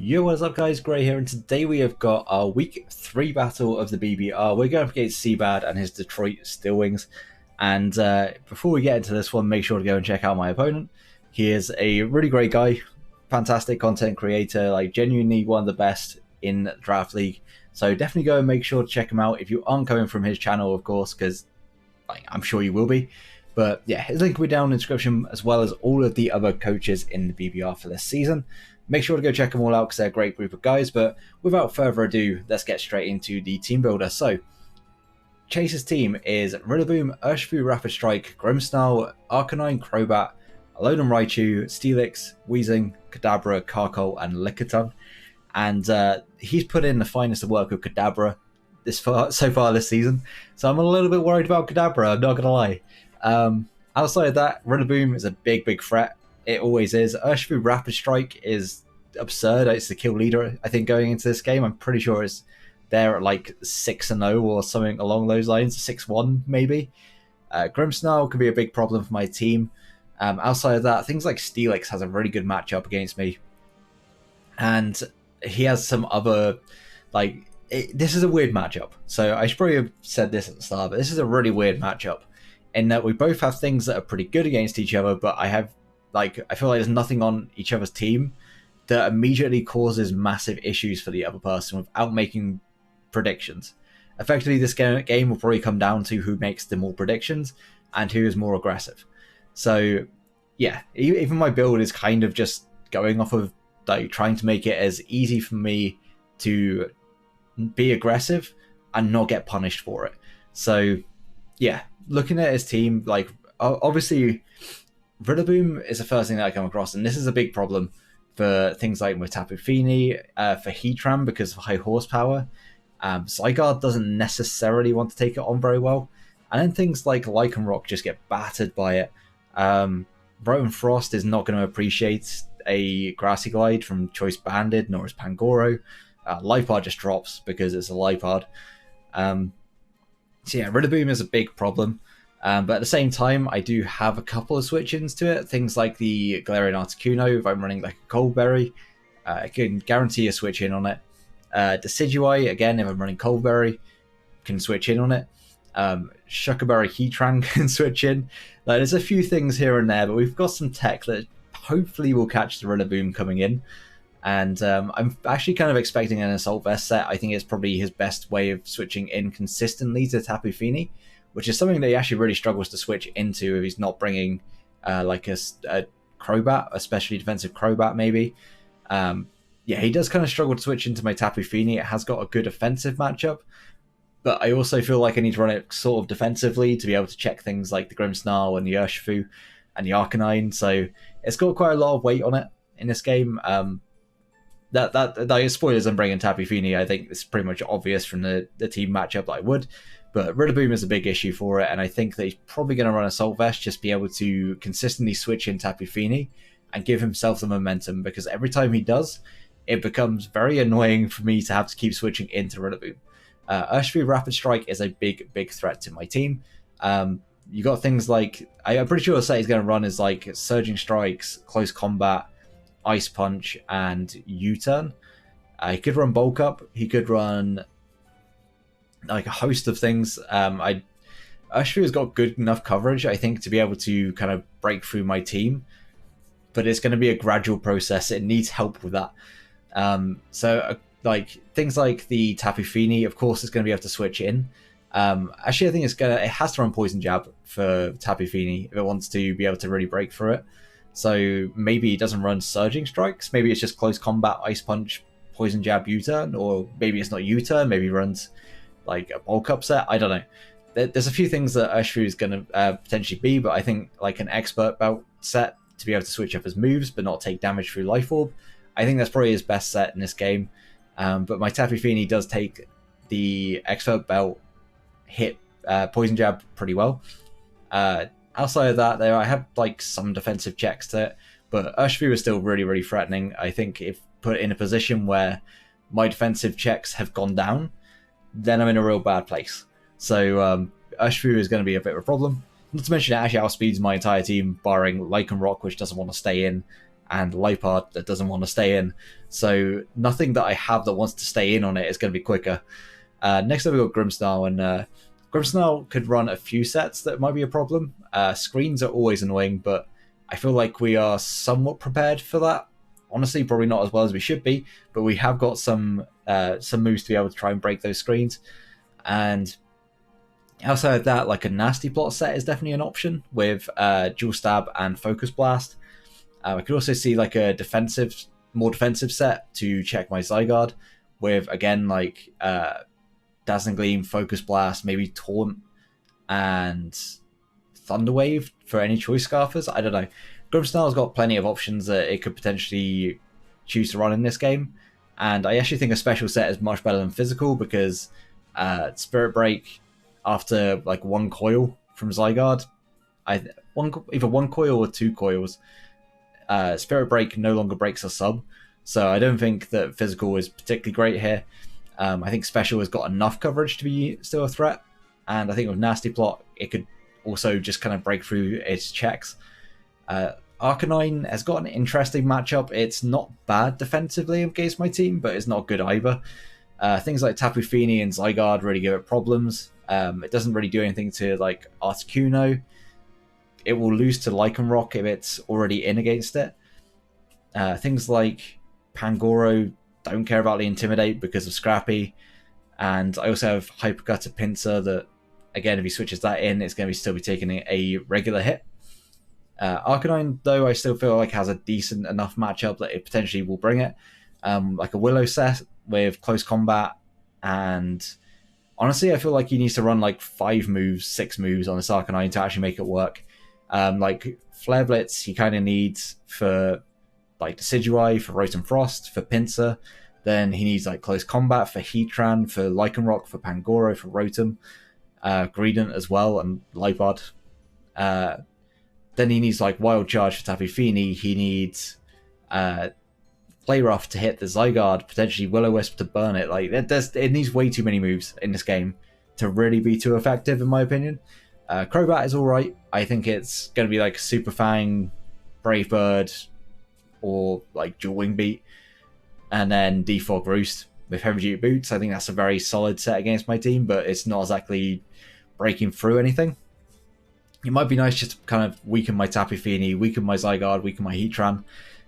Yo, what's up guys, Gray here, and today we have got our week 3 battle of the BBR. We're going up against CBAD and his Detroit Steelwings, and before we get into this one, make sure to go and check out my opponent. He is a really great guy, fantastic content creator, like genuinely one of the best in the Draft League, so definitely go and make sure to check him out if you aren't coming from his channel, of course, because I'm sure you will be. But yeah, his link will be down in the description, as well as all of the other coaches in the BBR for this season. Make sure to go check them all out because they're a great group of guys. But without further ado, let's get straight into the team builder. So, Chase's team is Rillaboom, Urshifu, Rapid Strike, Grimmsnarl, Arcanine, Crobat, Alolan Raichu, Steelix, Weezing, Kadabra, Carkol, and Lickitung. And he's put in the finest of work with Kadabra so far this season. So I'm a little bit worried about Kadabra, I'm not going to lie. Outside of that, Rillaboom is a big threat. It always is. Urshifu Rapid Strike is absurd. It's the kill leader, I think, going into this game. I'm pretty sure it's there at like 6-0 or something along those lines. 6-1 maybe. Grimmsnarl could be a big problem for my team. Outside of that, things like Steelix has a really good matchup against me. And he has some other, this is a weird matchup. So I should probably have said this at the start, but this is a really weird matchup in that we both have things that are pretty good against each other, but I feel like there's nothing on each other's team that immediately causes massive issues for the other person without making predictions. Effectively, this game will probably come down to who makes the more predictions and who is more aggressive. So, yeah, even my build is kind of just going off of trying to make it as easy for me to be aggressive and not get punished for it. So, yeah, looking at his team, obviously Rillaboom is the first thing that I come across, and this is a big problem for things like Tapu Fini, for Heatran because of high horsepower. Zygarde doesn't necessarily want to take it on very well, and then things like Lycanroc just get battered by it. Rotom Frost is not going to appreciate a Grassy Glide from Choice Banded, nor is Pangoro. Liepard just drops because it's a Liepard. So yeah, Rillaboom is a big problem. But at the same time, I do have a couple of switch-ins to it. Things like the Galarian Articuno, if I'm running like a Coldberry, I can guarantee a switch-in on it. Decidueye, again, if I'm running Coldberry, can switch in on it. Shuckleberry Heatran can switch in. There's a few things here and there, but we've got some tech that hopefully will catch the Rillaboom coming in. And I'm actually kind of expecting an Assault Vest set. I think it's probably his best way of switching in consistently to Tapu Fini, which is something that he actually really struggles to switch into if he's not bringing a Crobat, especially defensive Crobat maybe. Yeah, he does kind of struggle to switch into my Tapu Fini. It has got a good offensive matchup, but I also feel like I need to run it sort of defensively to be able to check things like the Grimmsnarl and the Urshifu and the Arcanine, so it's got quite a lot of weight on it in this game. That spoilers, I'm bringing Tapu Fini. I think it's pretty much obvious from the team matchup that I would. But Rillaboom is a big issue for it, and I think that he's probably going to run Assault Vest, just be able to consistently switch in Tapu Fini and give himself the momentum, because every time he does, it becomes very annoying for me to have to keep switching into Rillaboom. Urshifu Rapid Strike is a big threat to my team. You got things like, I'm pretty sure the set he's going to run is like Surging Strikes, Close Combat, Ice Punch, and U-Turn. He could run Bulk Up, he could run like a host of things. Urshifu has got good enough coverage, I think, to be able to kind of break through my team, but it's going to be a gradual process. It needs help with that. Like things like the Tapu Fini, of course, it's going to be able to switch in. Actually, I think it has to run Poison Jab for Tapu Fini if it wants to be able to really break through it. So maybe it doesn't run Surging Strikes. Maybe it's just Close Combat, Ice Punch, Poison Jab, U-Turn, or maybe it's not U-Turn. Maybe it runs like a bulk up set. I don't know. There's a few things that Urshifu is going to potentially be, but I think like an Expert Belt set to be able to switch up his moves but not take damage through Life Orb, I think that's probably his best set in this game. But my Tapu Fini does take the Expert Belt hit Poison Jab pretty well. Outside of that, I have like some defensive checks to it, but Urshifu is still really threatening. I think if put in a position where my defensive checks have gone down, then I'm in a real bad place. So Urshifu is going to be a bit of a problem. Not to mention it actually outspeeds my entire team, barring Lycanroc, which doesn't want to stay in, and Lipard that doesn't want to stay in. So nothing that I have that wants to stay in on it is going to be quicker. Next up we've got Grimmsnarl, and Grimmsnarl could run a few sets that might be a problem. Screens are always annoying, but I feel like we are somewhat prepared for that. Honestly, probably not as well as we should be, but we have got some moves to be able to try and break those screens. And outside of that, like a nasty plot set is definitely an option with dual stab and focus blast. I could also see like a more defensive set to check my Zygarde with, again, like Dazzling Gleam, focus blast, maybe taunt and Thunderwave for any choice scarfers. I don't know. Grimmsnarl's got plenty of options that it could potentially choose to run in this game, and I actually think a special set is much better than physical, because Spirit Break after like one coil from Zygarde, either one coil or two coils, Spirit Break no longer breaks a sub, so I don't think that physical is particularly great here. I think special has got enough coverage to be still a threat, and I think with Nasty Plot it could also just kind of break through its checks. Arcanine has got an interesting matchup. It's not bad defensively against my team, but it's not good either. Things like Tapu Fini and Zygarde really give it problems. It doesn't really do anything to like Articuno. It will lose to Lycanroc if it's already in against it. Things like Pangoro don't care about the Intimidate because of Scrappy. And I also have Hypercutter Pinsir that, again, if he switches that in, it's going to still be taking a regular hit. Arcanine, though, I still feel like has a decent enough matchup that it potentially will bring it. Like a Willow set with close combat, and honestly, I feel like he needs to run like 6 moves on this Arcanine to actually make it work. Like Flare Blitz, he kind of needs for like Decidueye, for Rotom Frost, for Pinsir. Then he needs like close combat for Heatran, for Lycanroc, for Pangoro, for Rotom, Greedent as well, and Lipard. Then he needs like Wild Charge for Tapu Fini. He needs Play Rough to hit the Zygarde, potentially Will-O-Wisp to burn it. Like it needs way too many moves in this game to really be too effective, in my opinion. Crobat is alright. I think it's going to be like Super Fang, Brave Bird, or like Dual Wing Beat, and then Defog Roost with Heavy Duty Boots. I think that's a very solid set against my team, but it's not exactly breaking through anything. It might be nice just to kind of weaken my Tapu Fini, weaken my Zygarde, weaken my Heatran.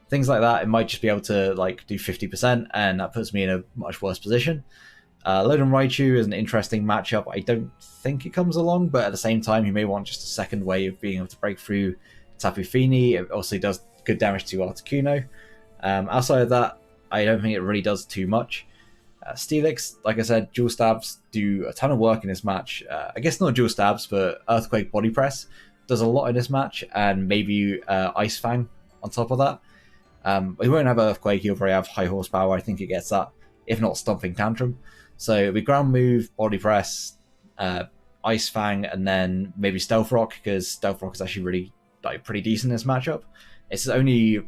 Things like that, it might just be able to like do 50%, and that puts me in a much worse position. Lodon Raichu is an interesting matchup. I don't think it comes along, but at the same time, you may want just a second way of being able to break through Tapu Fini. It also does good damage to Articuno. Outside of that, I don't think it really does too much. Steelix, like I said, dual stabs do a ton of work in this match. I guess not dual stabs, but Earthquake Body Press does a lot in this match, and maybe Ice Fang on top of that. We won't have Earthquake, he'll probably have High Horsepower. I think it gets that, if not Stomping Tantrum. So it'll be Ground Move, Body Press, Ice Fang, and then maybe Stealth Rock, because Stealth Rock is actually really like pretty decent in this matchup. It's the only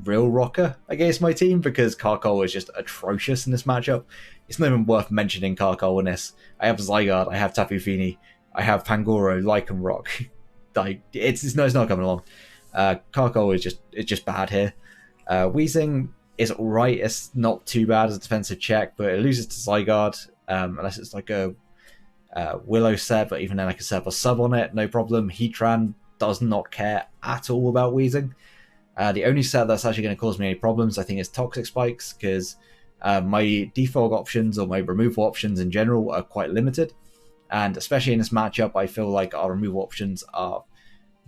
real rocker against my team, because Carkol is just atrocious in this matchup. It's not even worth mentioning Carkol in this. I have Zygarde, I have Tapu Fini, I have Pangoro, Lycanroc. Like it's not coming along. Carkol is just bad here. Weezing is alright. It's not too bad as a defensive check, but it loses to Zygarde unless it's like a Willow set, but even then I can set up a sub on it, no problem. Heatran does not care at all about Weezing. The only set that's actually going to cause me any problems, I think, is Toxic Spikes, because my defog options or my removal options in general are quite limited, and especially in this matchup, I feel like our removal options are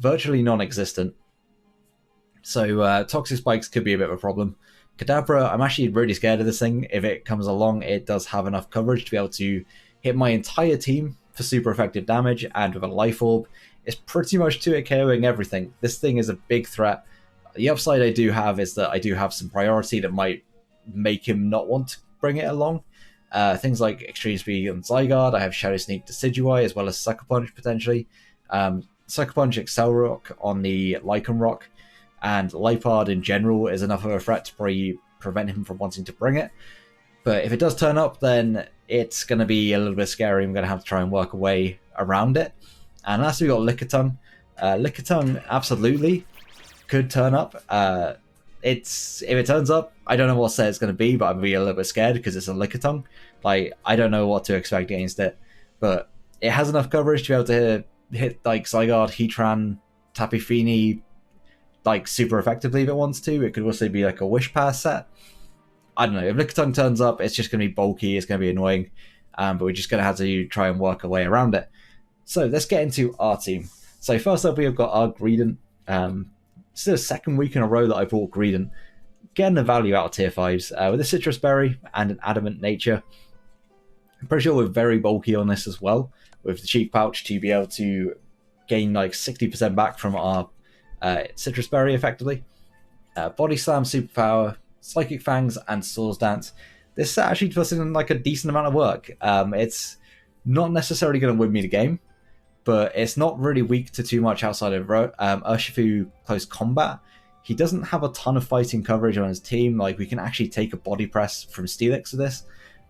virtually non-existent. So Toxic Spikes could be a bit of a problem. Kadabra, I'm actually really scared of this thing. If it comes along, it does have enough coverage to be able to hit my entire team for super effective damage, and with a Life Orb, it's pretty much 2-hit KOing everything. This thing is a big threat. The upside I do have is that I do have some priority that might make him not want to bring it along. Things like Extreme Speed on Zygarde, I have Shadow Sneak Decidueye, as well as Sucker Punch potentially. Sucker Punch Excel Rock on the Lycanroc, and Lipard in general is enough of a threat to probably prevent him from wanting to bring it. But if it does turn up, then it's going to be a little bit scary. I'm going to have to try and work a way around it. And lastly, we've got Lickitung. Lickitung absolutely could turn up. if it turns up, I don't know what set it's going to be, but I'm be a little bit scared because it's a Lickitung. Like, I don't know what to expect against it, but it has enough coverage to be able to hit like Zygarde, Heatran, Tapu Fini like super effectively if it wants to. It could also be like a Wish Pass set. I don't know. If Lickitung turns up, it's just going to be bulky. It's going to be annoying, but we're just going to have to try and work our way around it. So let's get into our team. So first up, we have got our Greedent. This is the second week in a row that I bought Greedent. Getting the value out of tier 5s with a Citrus Berry and an Adamant Nature. I'm pretty sure we're very bulky on this as well, with the Cheek Pouch to be able to gain like 60% back from our Citrus Berry effectively. Body Slam, Superpower, Psychic Fangs, and Swords Dance. This actually puts in like a decent amount of work. It's not necessarily going to win me the game, but it's not really weak to too much outside of Urshifu Close Combat. He doesn't have a ton of fighting coverage on his team. Like, we can actually take a body press from Steelix with this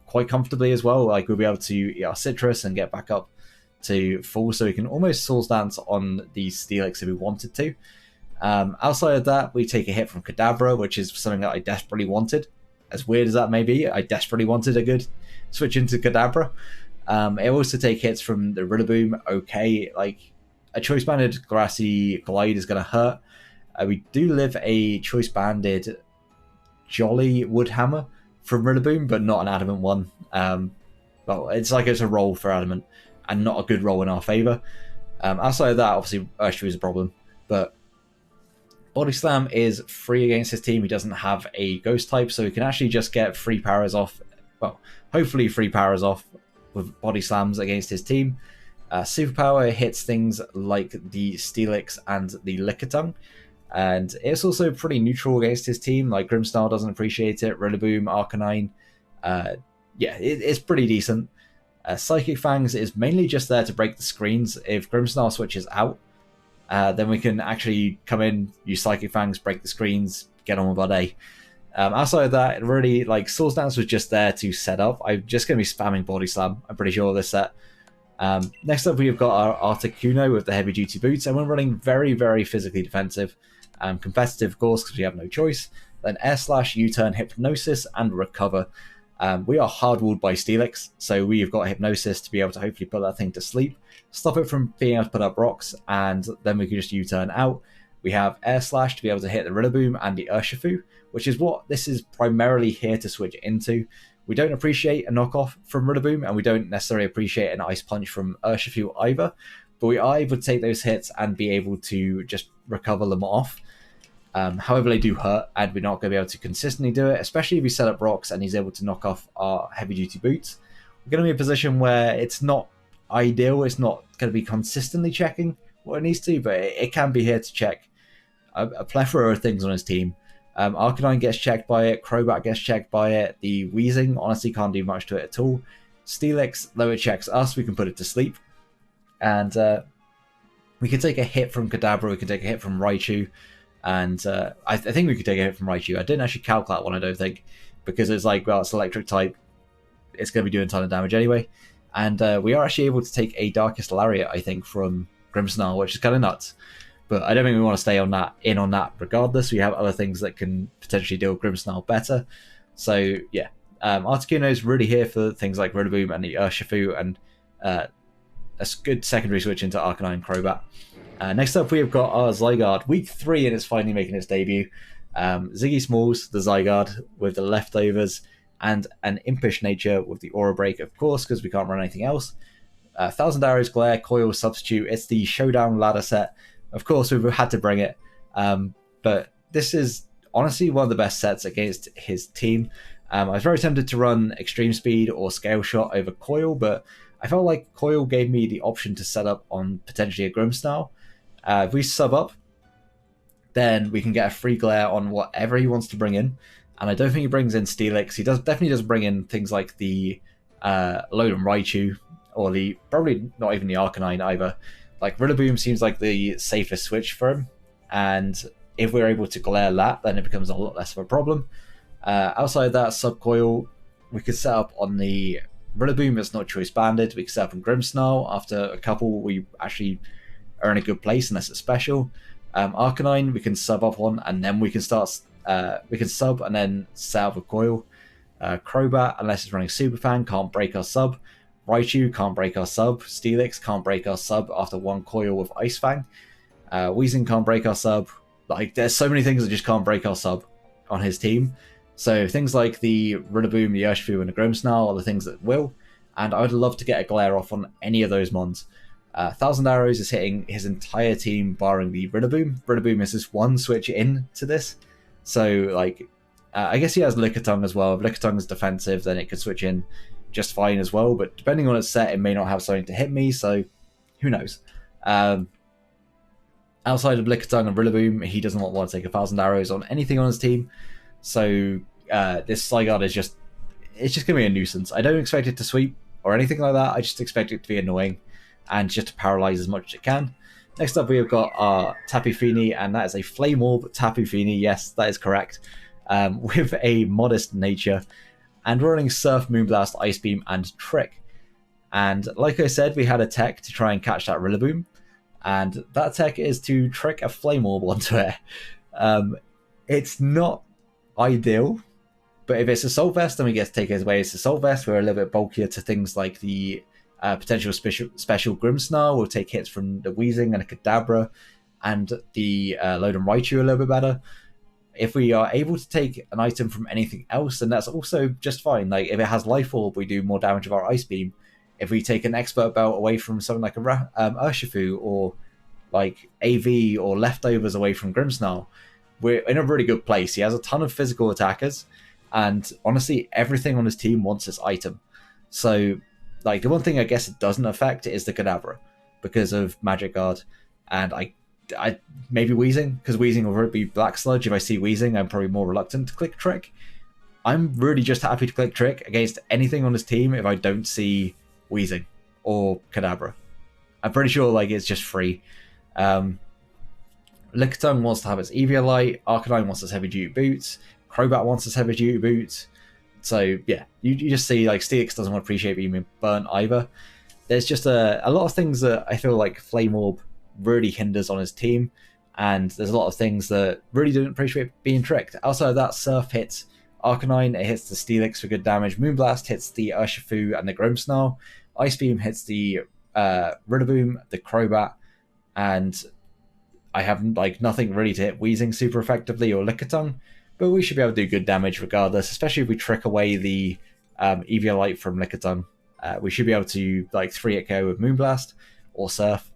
quite comfortably as well. Like, we'll be able to eat our Citrus and get back up to full, so we can almost Swords Dance on the Steelix if we wanted to. Outside of that, we take a hit from Kadabra, which is something that I desperately wanted. As weird as that may be, I desperately wanted a good switch into Kadabra. It also take hits from the Rillaboom. Okay, like a choice banded Grassy Glide is going to hurt. We do live a choice banded Jolly Woodhammer from Rillaboom, but not an Adamant one. Well, it's like it's a roll for Adamant and not a good roll in our favour. Outside of that, obviously Urshifu is a problem, but Body Slam is free against his team. He doesn't have a Ghost type, so he can actually just get free powers off. Well, hopefully free powers off with Body Slams against his team. Superpower hits things like the Steelix and the Lickitung, and it's also pretty neutral against his team. Like, Grimmsnarl doesn't appreciate it. Rillaboom, Arcanine, it's pretty decent. Psychic Fangs is mainly just there to break the screens. If Grimmsnarl switches out, then we can actually come in, use Psychic Fangs, break the screens, get on with our day. Outside of that, really, like, Swords Dance was just there to set up. I'm just going to be spamming Body Slam, I'm pretty sure, this set. Next up, we've got our Articuno with the heavy duty boots, and we're running very, very physically defensive. Competitive, of course, because we have no choice. Then Air Slash, U-Turn, Hypnosis, and Recover. We are hard-walled by Steelix, so we've got Hypnosis to be able to hopefully put that thing to sleep, stop it from being able to put up rocks, and then we can just U-turn out. We have Air Slash to be able to hit the Rillaboom and the Urshifu, which is what this is primarily here to switch into. We don't appreciate a knockoff from Rillaboom, and we don't necessarily appreciate an Ice Punch from Urshifu either, but we are able to take those hits and be able to just recover them off. However, they do hurt, and we're not going to be able to consistently do it, especially if we set up rocks and he's able to knock off our heavy-duty boots. We're going to be in a position where it's not ideal. It's not going to be consistently checking what it needs to, but it can be here to check a plethora of things on his team. Arcanine gets checked by it, Crobat gets checked by it, the Weezing honestly can't do much to it at all. Steelix, though it checks us, we can put it to sleep. And we can take a hit from Kadabra, we can take a hit from Raichu, and I think we could take a hit from Raichu. I didn't actually calculate one, I don't think, because it's like, well, it's electric type, it's going to be doing a ton of damage anyway. And we are actually able to take a Darkest Lariat, I think, from Grimmsnarl, which is kind of nuts. But I don't think we want to stay on that regardless. We have other things that can potentially deal with Grimmsnarl better. So, yeah. Articuno is really here for things like Rillaboom and the Urshifu, and a good secondary switch into Arcanine and Crobat. Next up, we have got our Zygarde. Week 3, and it's finally making its debut. Ziggy Smalls, the Zygarde, with the leftovers, and an Impish Nature with the Aura Break, of course, because we can't run anything else. Thousand Arrows, Glare, Coil, Substitute. It's the Showdown ladder set. Of course, we've had to bring it. But this is honestly one of the best sets against his team. I was very tempted to run Extreme Speed or Scale Shot over Coil, but I felt like Coil gave me the option to set up on potentially a Grimmsnarl. If we sub up, then we can get a free Glare on whatever he wants to bring in. And I don't think he brings in Steelix. He definitely does bring in things like the Alolan Raichu, or probably not even the Arcanine either. Like, Rillaboom seems like the safest switch for him, and if we're able to Glare that, then it becomes a lot less of a problem. Outside of that, Subcoil, we could set up on the Rillaboom. It's not choice banded. We could set up on Grimmsnarl. After a couple, we actually are in a good place unless it's special. Arcanine, we can sub up on, and then we can start we can sub and then set up a coil. Crobat, unless it's running Super Fan, can't break our sub. Raichu can't break our sub. Steelix can't break our sub after one coil with Ice Fang. Weezing can't break our sub. Like, there's so many things that just can't break our sub on his team. So things like the Rillaboom, the Urshifu, and the Grimmsnarl are the things that will. And I would love to get a glare off on any of those mons. 1,000 Arrows is hitting his entire team barring the Rillaboom. Rillaboom is just one switch in to this. So, like, I guess he has Lickitung as well. If Lickitung is defensive, then it could switch in just fine as well. But depending on its set, it may not have something to hit me, so who knows. Outside of Lickitung and Rillaboom, he doesn't want to take 1,000 Arrows on anything on his team. So this Zygarde is just going to be a nuisance. I don't expect it to sweep or anything like that. I just expect it to be annoying and just to paralyze as much as it can. Next up, we have got our Tapu Fini, and that is a Flame Orb Tapu Fini. Yes, that is correct. With a modest nature. And we're running Surf, Moonblast, Ice Beam, and Trick. And like I said, we had a tech to try and catch that Rillaboom. And that tech is to trick a Flame Orb onto it. It's not ideal, but if it's Assault Vest, then we get to take it away as Assault Vest. We're a little bit bulkier to things like the potential special Grimmsnarl. We'll take hits from the Weezing and a Kadabra, and the Load and Raichu a little bit better. If we are able to take an item from anything else, then that's also just fine. Like, if it has Life Orb, we do more damage with our Ice Beam. If we take an Expert Belt away from something like a Urshifu, or like AV or leftovers away from Grimmsnarl, we're in a really good place. He has a ton of physical attackers, and honestly, everything on his team wants this item. So, like, the one thing I guess it doesn't affect is the Kadabra, because of Magic Guard, and I maybe Weezing, because Weezing will be Black Sludge. If I see Weezing, I'm probably more reluctant to click Trick. I'm really just happy to click Trick against anything on his team if I don't see Weezing or Kadabra. I'm pretty sure, like, it's just free. Lickitung wants to have its Eviolite, Arcanine wants its Heavy Duty Boots, Crobat wants its Heavy Duty Boots. So yeah, you just see, like, Steelix doesn't want to appreciate being burnt either. There's just a lot of things that I feel like Flame Orb really hinders on his team, and there's a lot of things that really don't appreciate being tricked. Outside of that, Surf hits Arcanine, it hits the Steelix for good damage, Moonblast hits the Urshifu and the Grimmsnarl, Ice Beam hits the Rillaboom, the Crobat, and I have like nothing really to hit Weezing super effectively or Lickitung, but we should be able to do good damage regardless, especially if we trick away the Eviolite from Lickitung. We should be able to like 3-hit KO with Moonblast or Surf.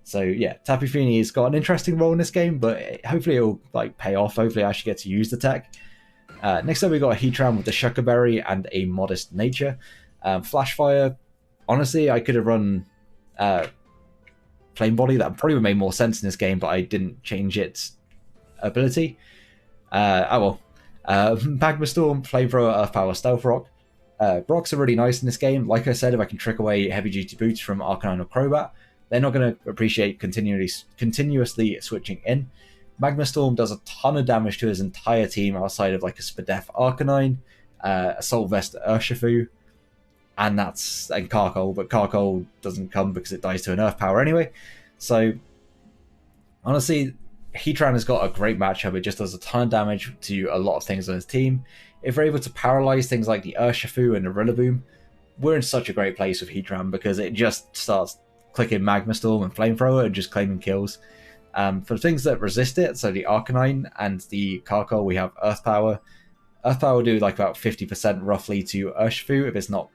So yeah, Tapu Fini has got an interesting role in this game, but hopefully it'll like pay off. Hopefully I should get to use the tech. Next up we got a Heatran with the Shucker Berry and a Modest Nature. Flash Fire, honestly I could have run Flame Body. That probably would have made more sense in this game, but I didn't change its ability. Magma Storm, Flamethrower, Earth Power, Stealth Rock. Rocks are really nice in this game. Like I said, if I can trick away Heavy Duty Boots from Arcanine or Crobat, they're not going to appreciate continuously switching in. Magma Storm does a ton of damage to his entire team outside of like a Spadef Arcanine, Assault Vest Urshifu, and Carkol, but Carkol doesn't come because it dies to an Earth Power anyway. So honestly, Heatran has got a great matchup. It just does a ton of damage to a lot of things on his team. If we're able to paralyze things like the Urshifu and the Rillaboom, we're in such a great place with Heatran, because it just starts clicking Magma Storm and Flamethrower and just claiming kills. For things that resist it, so the Arcanine and the Carkol, we have Earth Power. Earth Power will do like about 50% roughly to Urshifu if it's not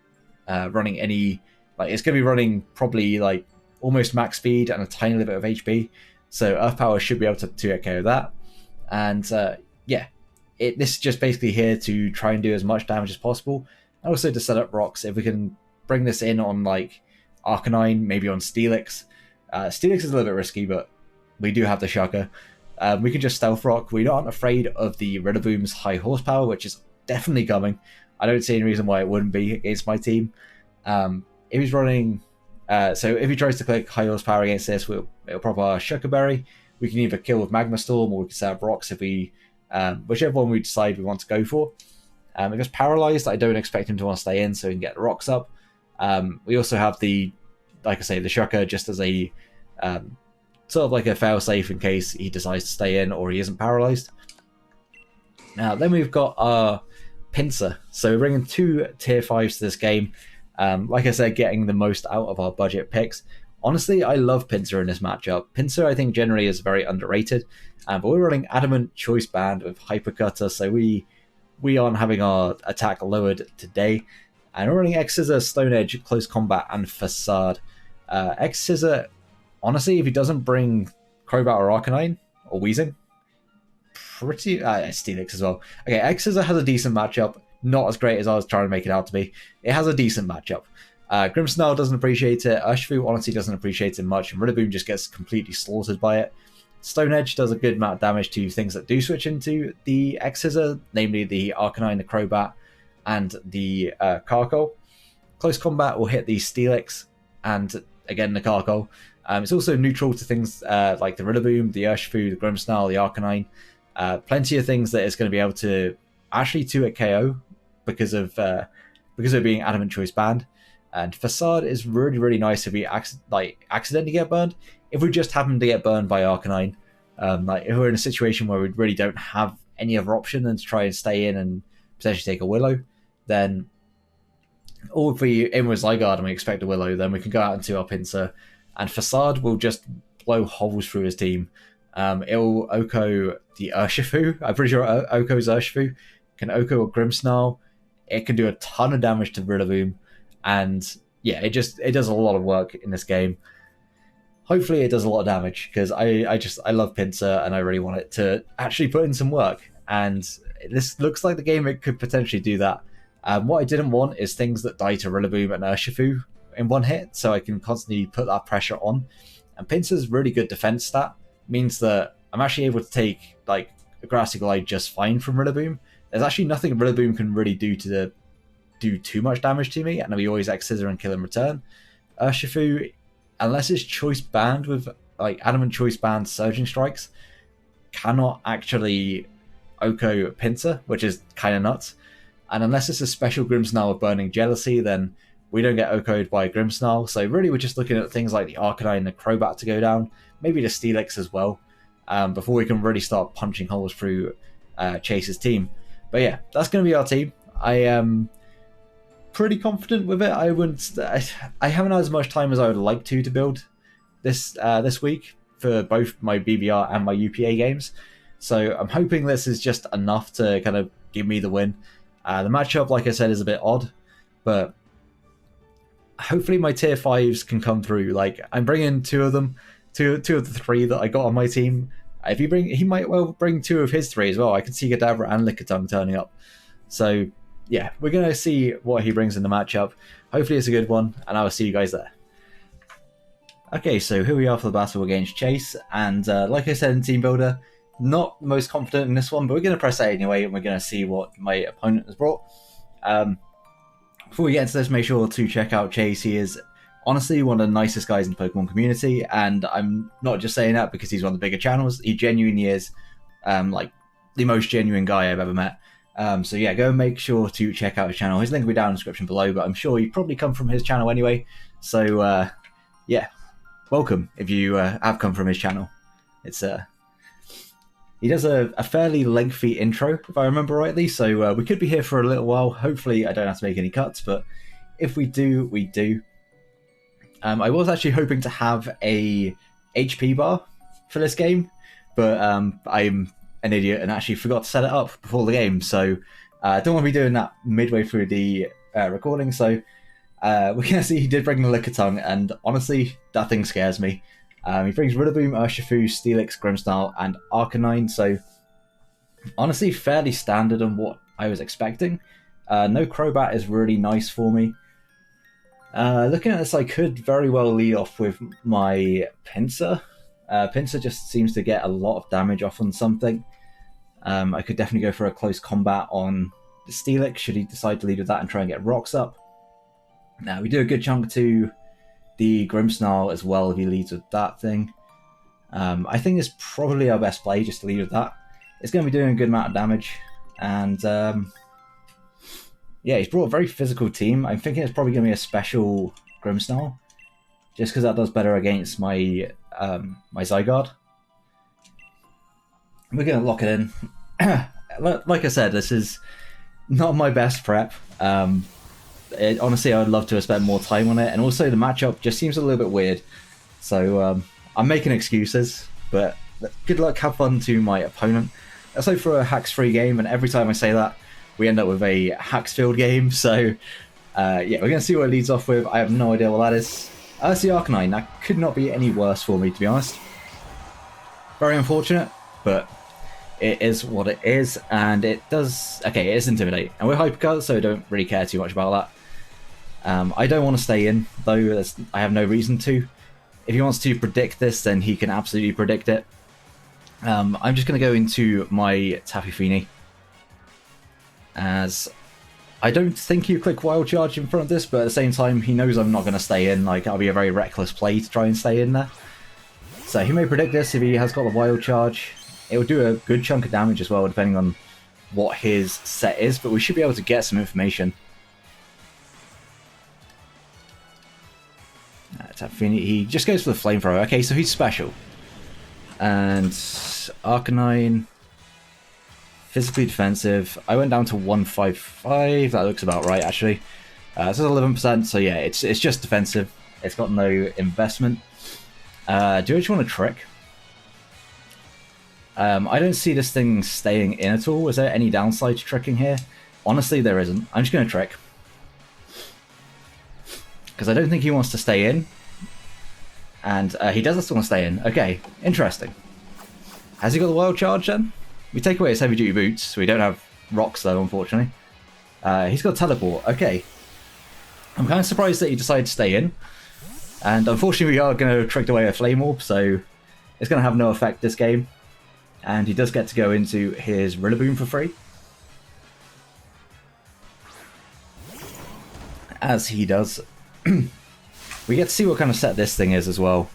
running any... Like, it's going to be running probably like almost max speed and a tiny little bit of HP. So Earth Power should be able to 2-hit KO that. And yeah, this is just basically here to try and do as much damage as possible. And also to set up rocks. If we can bring this in on like Arcanine, maybe on Steelix. Steelix is a little bit risky, but we do have the Shucker. We can just Stealth Rock. We aren't afraid of the Rillaboom's high horsepower, which is definitely coming. I don't see any reason why it wouldn't be against my team. If he's running... so if he tries to click high horsepower against this, it'll pop our Shucker Berry. We can either kill with Magma Storm, or we can set up rocks if we... whichever one we decide we want to go for. If it's paralyzed, I don't expect him to want to stay in, so we can get the rocks up. We also have the Shucker just as a sort of like a fail-safe in case he decides to stay in or he isn't paralyzed. Now, then we've got our Pinsir. So we're bringing 2 tier 5s to this game. Like I said, getting the most out of our budget picks. Honestly, I love Pinsir in this matchup. Pinsir, I think, generally is very underrated. But we're running Adamant Choice Band with Hypercutter, so we aren't having our attack lowered today. And we're running X-Scissor, Stone Edge, Close Combat, and Facade. X-Scissor, honestly, if he doesn't bring Crobat or Arcanine, or Weezing, pretty... Steelix as well. Okay, X-Scissor has a decent matchup. Not as great as I was trying to make it out to be. It has a decent matchup. Grimmsnarl doesn't appreciate it. Urshifu honestly doesn't appreciate it much, and Rillaboom just gets completely slaughtered by it. Stone Edge does a good amount of damage to things that do switch into the X-Scissor, namely the Arcanine, the Crobat, and the Carkol. Close Combat will hit the Steelix, and again the Carkol. It's also neutral to things like the Rillaboom, the Urshifu, the Grimmsnarl, the Arcanine. Plenty of things that it's going to be able to actually 2-hit KO because of being Adamant Choice Band. And Facade is really, really nice if we accidentally get burned. If we just happen to get burned by Arcanine, if we're in a situation where we really don't have any other option than to try and stay in and potentially take a Willow, then, or if we in with Zygarde and we expect a Willow, then we can go out into our Pinsir, and Facade will just blow holes through his team. It'll Oko the Urshifu. I'm pretty sure Oko's Urshifu can Oko a Grimmsnarl. It can do a ton of damage to Rillaboom, and yeah, it does a lot of work in this game. Hopefully, it does a lot of damage because I love Pinsir and I really want it to actually put in some work. And this looks like the game it could potentially do that. What I didn't want is things that die to Rillaboom and Urshifu in one hit, so I can constantly put that pressure on. And Pinsir's really good defense stat means that I'm actually able to take like a Grassy Glide just fine from Rillaboom. There's actually nothing Rillaboom can really do too much damage to me, and we always X-Scissor and kill in return. Urshifu, unless it's Choice Band with like Adamant Choice Band Surging Strikes, cannot actually Oko Pinsir, which is kind of nuts. And unless it's a special Grimmsnarl with Burning Jealousy, then we don't get Oko'd by Grimmsnarl. So really we're just looking at things like the Arcanine and the Crobat to go down, maybe the Steelix as well, before we can really start punching holes through Chase's team. But yeah, that's going to be our team. I am pretty confident with it. I haven't had as much time as I would like to build this week for both my BBR and my UPA games. So I'm hoping this is just enough to kind of give me the win. The matchup, like I said, is a bit odd, but hopefully my tier 5s can come through. Like, I'm bringing 2 of them, two of the 3 that I got on my team. If he might well bring 2 of his 3 as well. I can see Kadabra and Lickitung turning up. So yeah, we're going to see what he brings in the matchup. Hopefully it's a good one, and I will see you guys there. Okay, so here we are for the battle against Chase, and like I said in Team Builder, not the most confident in this one, but we're going to press A anyway, and we're going to see what my opponent has brought. Before we get into this, make sure to check out Chase. He is honestly one of the nicest guys in the Pokemon community, and I'm not just saying that because he's one of the bigger channels. He genuinely is like the most genuine guy I've ever met. So yeah, go and make sure to check out his channel. His link will be down in the description below, but I'm sure you probably come from his channel anyway. So yeah, welcome if you have come from his channel. It's he does a fairly lengthy intro, if I remember rightly, so we could be here for a little while. Hopefully I don't have to make any cuts, but if we do, we do. I was actually hoping to have a HP bar for this game, but I'm an idiot and actually forgot to set it up before the game, so I don't want to be doing that midway through the recording. So we can see he did bring the Lickitung, and honestly, that thing scares me. He brings Rillaboom, Urshifu, Steelix, Grimmsnarl, and Arcanine, so honestly fairly standard on what I was expecting. No Crobat is really nice for me. Looking at this, I could very well lead off with my Pinsir. Pinsir just seems to get a lot of damage off on something. I could definitely go for a close combat on the Steelix should he decide to lead with that and try and get rocks up. Now we do a good chunk to the Grimmsnarl as well if he leads with that thing. I think it's probably our best play just to lead with that. It's going to be doing a good amount of damage, and yeah, he's brought a very physical team. I'm thinking it's probably going to be a special Grimmsnarl, just because that does better against my my Zygarde. We're going to lock it in. like I said, this is not my best prep. Honestly, I would love to have spent more time on it, and also the matchup just seems a little bit weird. So I'm making excuses, but good luck, have fun to my opponent. Let's hope for a hacks-free game, and every time I say that, we end up with a hacks-filled game. So yeah, we're going to see what it leads off with. I have no idea what that is. That's the Arcanine. That could not be any worse for me, to be honest. Very unfortunate, but it is what it is, and it does... Okay, it is Intimidate, and we're Hypercut, so I don't really care too much about that. I don't want to stay in, though. I have no reason to. If he wants to predict this, then he can absolutely predict it. I'm just going to go into my Taffy Fini, as I don't think you click Wild Charge in front of this, but at the same time, he knows I'm not going to stay in. Like, that'll be a very reckless play to try and stay in there. So he may predict this if he has got the Wild Charge. It will do a good chunk of damage as well, depending on what his set is, but we should be able to get some information. He just goes for the Flamethrower. Okay, so he's special. And Arcanine, physically defensive. I went down to 155. That looks about right, actually. This is 11%, so yeah, it's just defensive. It's got no investment. Do I just want to Trick? I don't see this thing staying in at all. Is there any downside to tricking here? Honestly, there isn't. I'm just going to Trick. Because I don't think he wants to stay in. And he does still want to stay in. Okay, interesting. Has he got the Wild Charge then? We take away his Heavy Duty Boots. We don't have Rocks though, unfortunately. He's got Teleport. Okay. I'm kind of surprised that he decided to stay in. And unfortunately we are going to trick away a Flame Orb, so it's going to have no effect this game. And he does get to go into his Rillaboom for free. As he does. We get to see what kind of set this thing is as well.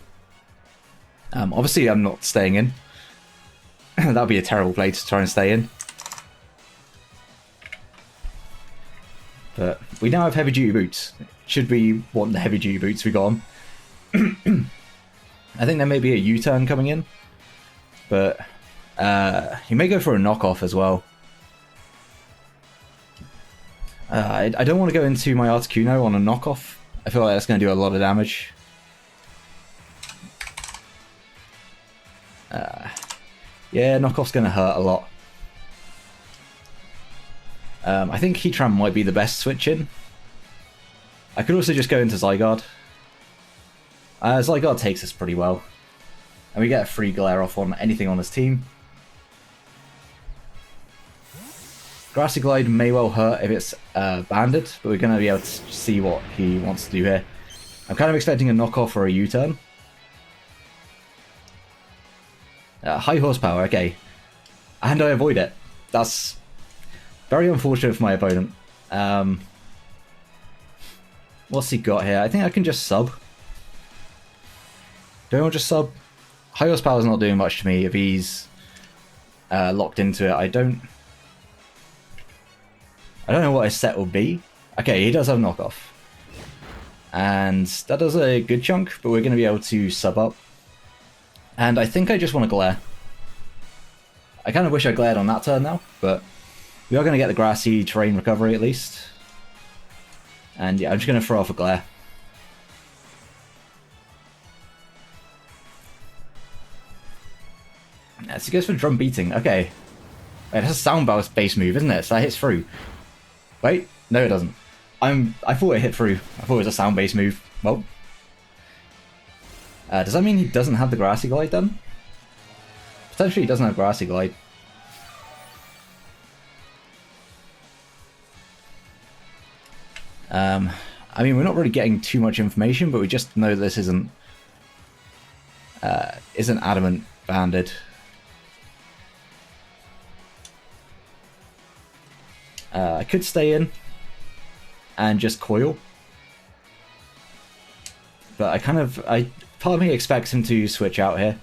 Obviously I'm not staying in. That would be a terrible play to try and stay in. But we now have Heavy Duty Boots. Should we want the Heavy Duty Boots, we got them. I think there may be a U-turn coming in. But he may go for a knockoff as well. I don't want to go into my Articuno on a knockoff. I feel like that's going to do a lot of damage. Yeah, knockoff's going to hurt a lot. I think Heatran might be the best switch in. I could also just go into Zygarde. Zygarde takes us pretty well. And we get a free glare off on anything on his team. Grassy Glide may well hurt if it's banded, but we're going to be able to see what he wants to do here. I'm kind of expecting a knockoff or a U-turn. High horsepower, okay. And I avoid it. That's very unfortunate for my opponent. What's he got here? I think I can just sub. Do I want to just sub? High horsepower is not doing much to me if he's locked into it. I don't know what his set will be. Okay, he does have knockoff. And that does a good chunk, but we're going to be able to sub up. And I think I just want to glare. I kind of wish I glared on that turn now, but we are going to get the grassy terrain recovery at least. And yeah, I'm just going to throw off a glare. Yeah, so he goes for drum beating. Okay. Wait, that's a sound base move, isn't it? So that hits through. Wait, no it doesn't. I thought it hit through. I thought it was a sound base move. Well. Does that mean he doesn't have the Grassy Glide then? Potentially he doesn't have Grassy Glide. I mean, we're not really getting too much information, but we just know this isn't adamant banded. I could stay in and just coil, but part of me expects him to switch out here.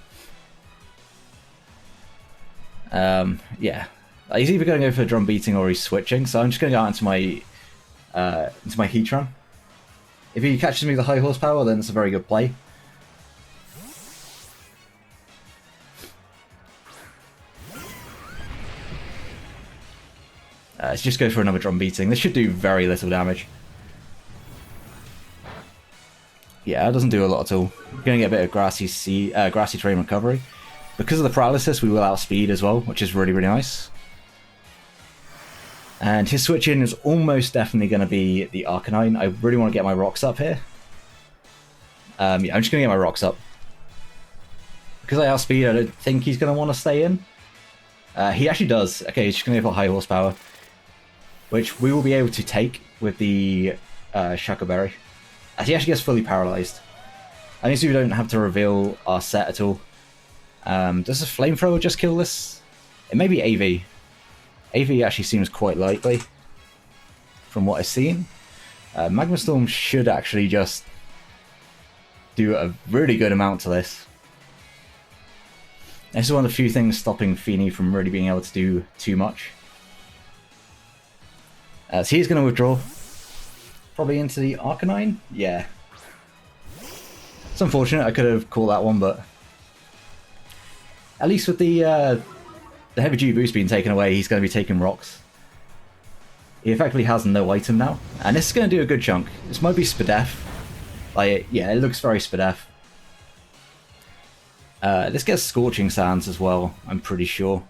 Yeah, he's either going to go for drum beating or he's switching, so I'm just going to go out into my Heatran. If he catches me with the high horsepower, then it's a very good play. Let's just go for another drum beating. This should do very little damage. Yeah, it doesn't do a lot at all. We're going to get a bit of grassy terrain recovery. Because of the paralysis, we will outspeed as well, which is really, really nice. And his switch in is almost definitely going to be the Arcanine. I really want to get my rocks up here. Yeah, I'm just going to get my rocks up. Because I outspeed, I don't think he's going to want to stay in. He actually does. Okay, he's just going to go for high horsepower. Which we will be able to take with the Shaco Berry. As he actually gets fully paralyzed. I think we don't have to reveal our set at all. Does a flamethrower just kill this? It may be AV. AV actually seems quite likely from what I've seen. Magma Storm should actually just do a really good amount to this. This is one of the few things stopping Feeny from really being able to do too much. So he's going to withdraw. Probably into the Arcanine? Yeah. It's unfortunate, I could have called that one, but... At least with the heavy G boost being taken away, he's going to be taking rocks. He effectively has no item now. And this is going to do a good chunk. This might be Spadef. Like, yeah, it looks very Spadef. This gets Scorching Sands as well, I'm pretty sure.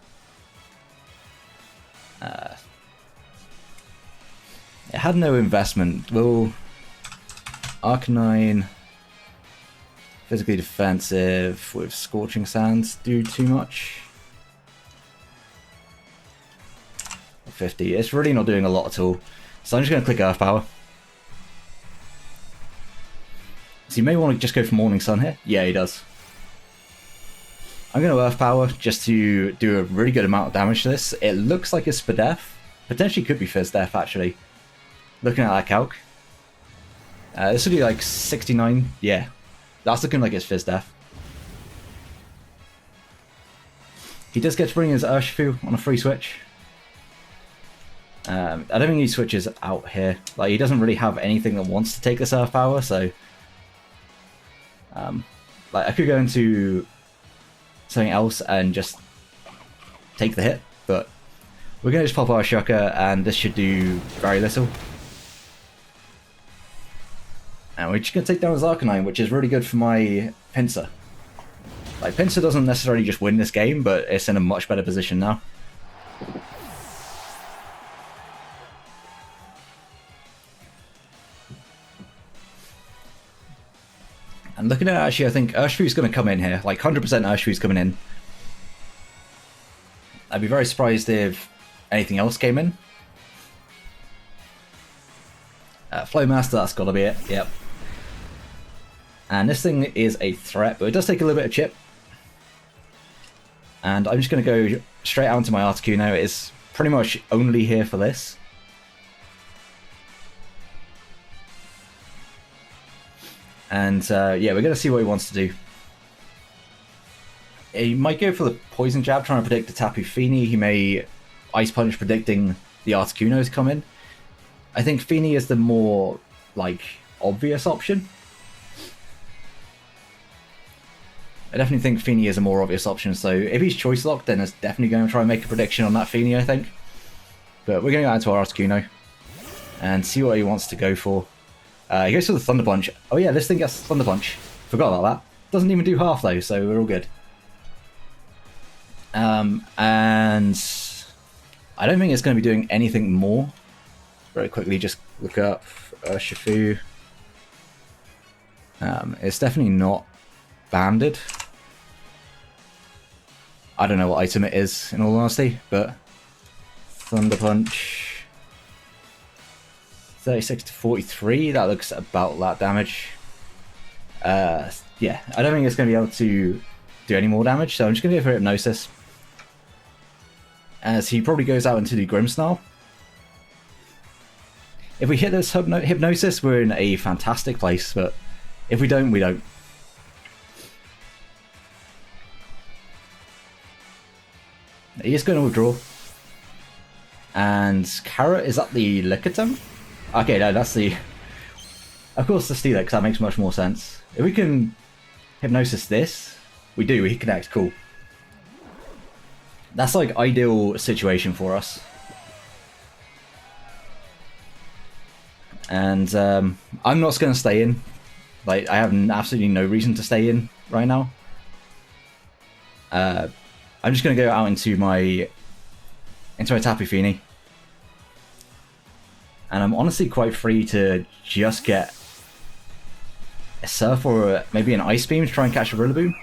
It had no investment. Will Arcanine, physically defensive with Scorching Sands, do too much? 50. It's really not doing a lot at all. So I'm just going to click Earth Power. So you may want to just go for Morning Sun here. Yeah, he does. I'm going to Earth Power just to do a really good amount of damage to this. It looks like it's Spadef. Potentially could be Fizdef, actually. Looking at that calc. This will do like 69. Yeah. That's looking like it's Fizdef. He does get to bring his Urshifu on a free switch. I don't think he switches out here. Like, he doesn't really have anything that wants to take this Earth Power, so... like, I could go into something else and just take the hit, but we're going to just pop our Shucker, and this should do very little. And we're just going to take down his Arcanine, which is really good for my Pinsir. Like, Pinsir doesn't necessarily just win this game, but it's in a much better position now. And looking at it, actually, I think Urshifu's going to come in here. Like, 100% Urshifu's coming in. I'd be very surprised if anything else came in. Flowmaster, that's got to be it. Yep. And this thing is a threat, but it does take a little bit of chip. And I'm just going to go straight out into my Articuno. It is pretty much only here for this. And yeah, we're going to see what he wants to do. He might go for the Poison Jab, trying to predict the Tapu Fini. He may Ice Punch, predicting the Articuno to come in. I think Fini is the more, like, obvious option. I definitely think Fini is a more obvious option, so if he's choice locked, then it's definitely going to try and make a prediction on that Fini, I think. But we're going to go into our Articuno and see what he wants to go for. He goes for the Thunder Punch. Oh yeah, this thing gets Thunder Punch. Forgot about that. Doesn't even do half though, so we're all good. And I don't think it's going to be doing anything more. Very quickly, just look up Urshifu. It's definitely not banded. I don't know what item it is, in all honesty, but Thunder Punch. 36 to 43, that looks about that damage. Yeah, I don't think it's going to be able to do any more damage, so I'm just going to go for Hypnosis. As he probably goes out into the Grimmsnarl. If we hit this Hypnosis, we're in a fantastic place, but if we don't, we don't. He is going to withdraw. And Carrot, is that the Lickitung? Okay, no, that's the... Of course the Steelix, that makes much more sense. If we can Hypnosis this, we do, we connect, cool. That's like ideal situation for us. And I'm not going to stay in. Like, I have absolutely no reason to stay in right now. I'm just going to go out into my Tapu Fini. And I'm honestly quite free to just get a Surf or maybe an Ice Beam to try and catch a Rillaboom.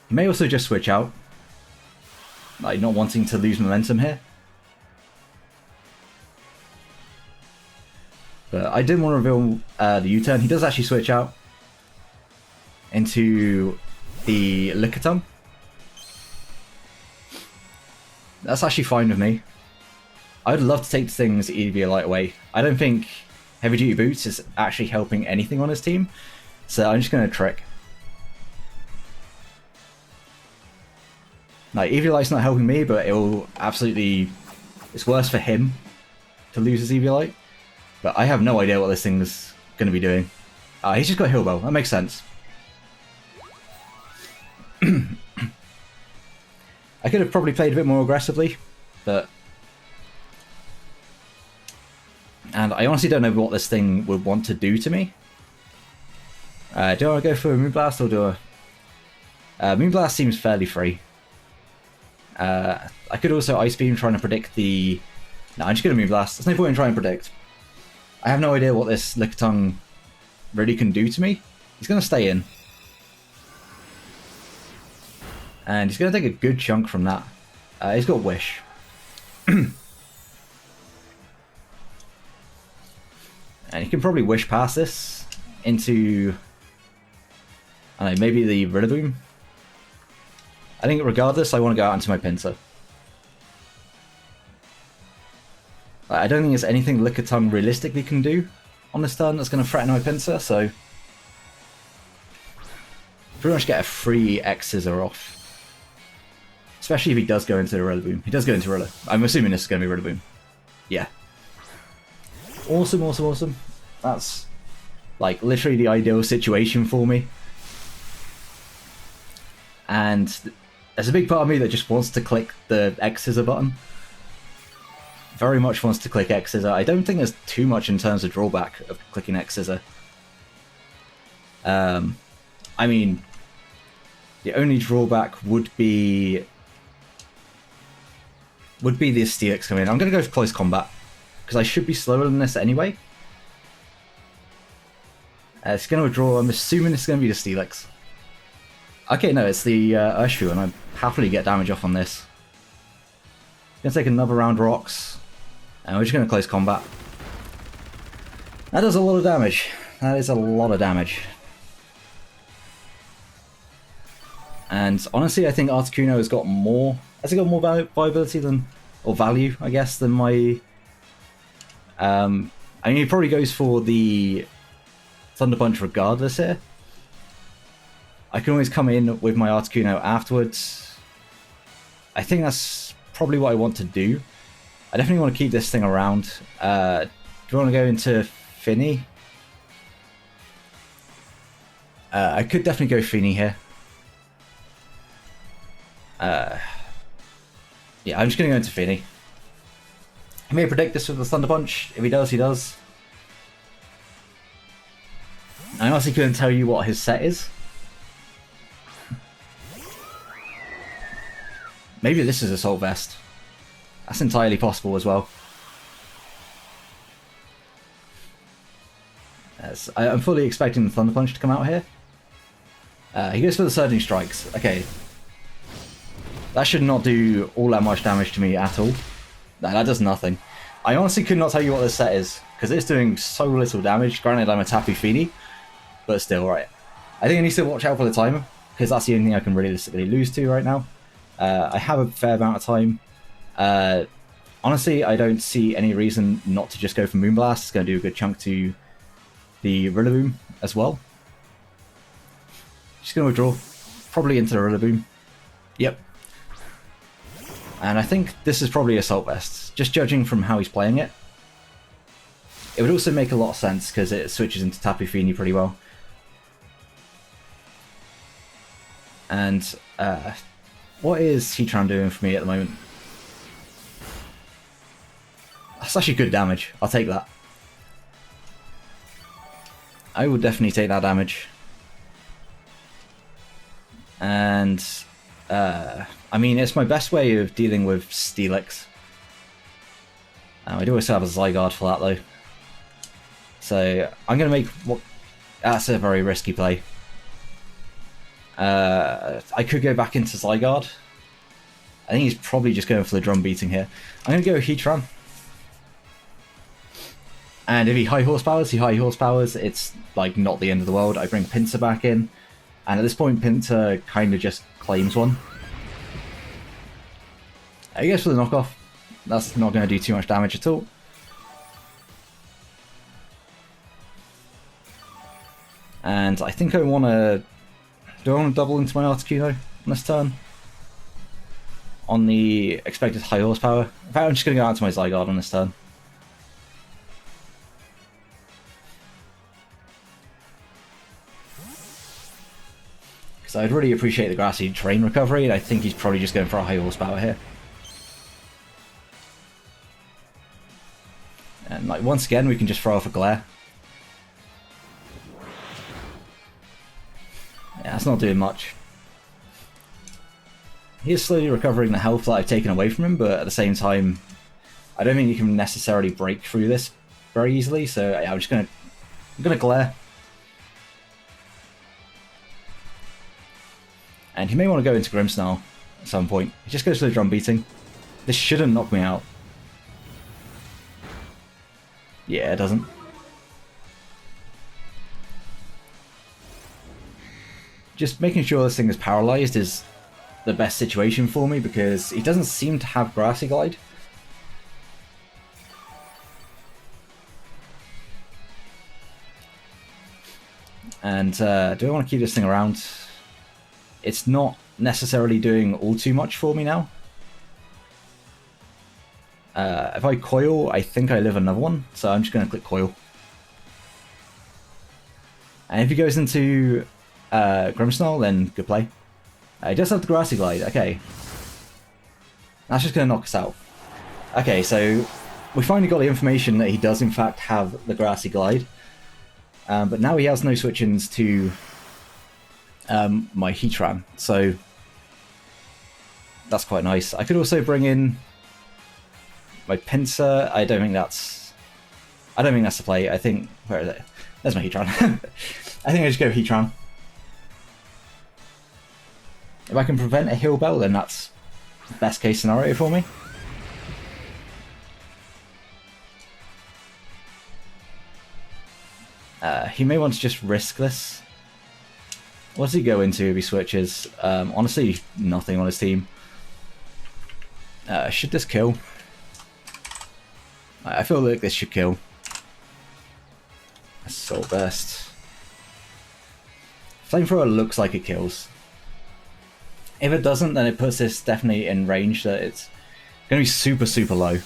He may also just switch out. Like, not wanting to lose momentum here. But I didn't want to reveal the U-turn. He does actually switch out into the Lickitung. That's actually fine with me. I would love to take things EV light away. I don't think Heavy Duty Boots is actually helping anything on his team, so I'm just going to Trick. Like, EV Light's not helping me, but it'll absolutely... It's worse for him to lose his EV Light. But I have no idea what this thing's going to be doing. He's just got Heal Bell. That makes sense. I could have probably played a bit more aggressively, but... And I honestly don't know what this thing would want to do to me. Do I want to go for a Moonblast or do I... Moonblast seems fairly free. I could also Ice Beam trying to predict the... No, I'm just going to Moonblast. There's no point in trying to predict. I have no idea what this Lickitung really can do to me. He's going to stay in. And he's going to take a good chunk from that. He's got Wish. And he can probably Wish past this into... I don't know, maybe the Rillaboom. I think regardless, I want to go out into my Pinsir. I don't think there's anything Lickitung realistically can do on this turn that's going to threaten my Pinsir, so... Pretty much get a free X-Scissor off. Especially if he does go into the Rillaboom. He does go into Rilla. I'm assuming this is going to be Rillaboom. Yeah. Awesome, awesome, awesome. That's, like, literally the ideal situation for me. And there's a big part of me that just wants to click the X-Scissor button. Very much wants to click X-Scissor. I don't think there's too much in terms of drawback of clicking X-Scissor. I mean, the only drawback would be the Steelix coming in. I'm going to go for Close Combat, because I should be slower than this anyway. It's going to withdraw. I'm assuming it's going to be the Steelix. Okay, no, it's the Urshifu, and I happily get damage off on this. Going to take another round Rocks, and we're just going to Close Combat. That does a lot of damage. That is a lot of damage. And honestly, I think Articuno has got more... Has it got more viability than... Or value, I guess, than my... I mean, he probably goes for the Thunder Punch regardless here. I can always come in with my Articuno afterwards. I think that's probably what I want to do. I definitely want to keep this thing around. Do you want to go into Fini? I could definitely go Fini here. Yeah, I'm just going to go into Fini. He may predict this with the Thunder Punch. If he does, he does. I honestly couldn't tell you what his set is. Maybe this is Assault Vest. That's entirely possible as well. Yes, I'm fully expecting the Thunder Punch to come out here. He goes for the Surging Strikes. Okay. That should not do all that much damage to me at all. No, that does nothing. I honestly could not tell you what this set is, because it's doing so little damage. Granted, I'm a Tapu Fini, but still, right. I think I need to watch out for the timer, because that's the only thing I can realistically lose to right now. I have a fair amount of time. Honestly, I don't see any reason not to just go for Moonblast. It's going to do a good chunk to the Rillaboom as well. Just going to withdraw, probably into the Rillaboom. Yep. And I think this is probably Assault Vest, just judging from how he's playing it. It would also make a lot of sense because it switches into Tapu Fini pretty well. And what is Heatran doing for me at the moment? That's actually good damage. I'll take that. I will definitely take that damage. And, I mean, it's my best way of dealing with Steelix. I do also have a Zygarde for that, though. So, I'm going to make... That's a very risky play. I could go back into Zygarde. I think he's probably just going for the drum beating here. I'm going to go Heatran. And if he high horsepowers, it's like not the end of the world. I bring Pinsir back in. And at this point, Pinsir kind of just claims one. He goes for the knockoff. That's not going to do too much damage at all. And I think I want to... Do I want to double into my Articuno on this turn? On the expected high horsepower? In fact, I'm just going to go out to my Zygarde on this turn. Because I'd really appreciate the grassy terrain recovery, and I think he's probably just going for a high horsepower here. And like once again, we can just throw off a glare. Yeah, that's not doing much. He is slowly recovering the health that I've taken away from him, but at the same time, I don't think you can necessarily break through this very easily. So yeah, I'm gonna glare. And he may want to go into Grimmsnarl at some point. He just goes for the drum beating. This shouldn't knock me out. Yeah, it doesn't. Just making sure this thing is paralyzed is the best situation for me, because he doesn't seem to have Grassy Glide. And do I want to keep this thing around? It's not necessarily doing all too much for me now. If I coil, I think I live another one, so I'm just going to click coil. And if he goes into Grimmsnarl, then good play. He does have the Grassy Glide, okay. That's just going to knock us out. Okay, so we finally got the information that he does in fact have the Grassy Glide. But now he has no switch-ins to my Heatran, so that's quite nice. I could also bring in my Pinsir. I don't think that's the play. I think, where is it? There's my Heatran. I think I just go Heatran. If I can prevent a Heal Bell, then that's the best case scenario for me. He may want to just risk this. What does he go into if he switches? Honestly, nothing on his team. Should this kill? I feel like this should kill. Assault Burst. Flamethrower looks like it kills. If it doesn't, then it puts this definitely in range that it's going to be super, super low.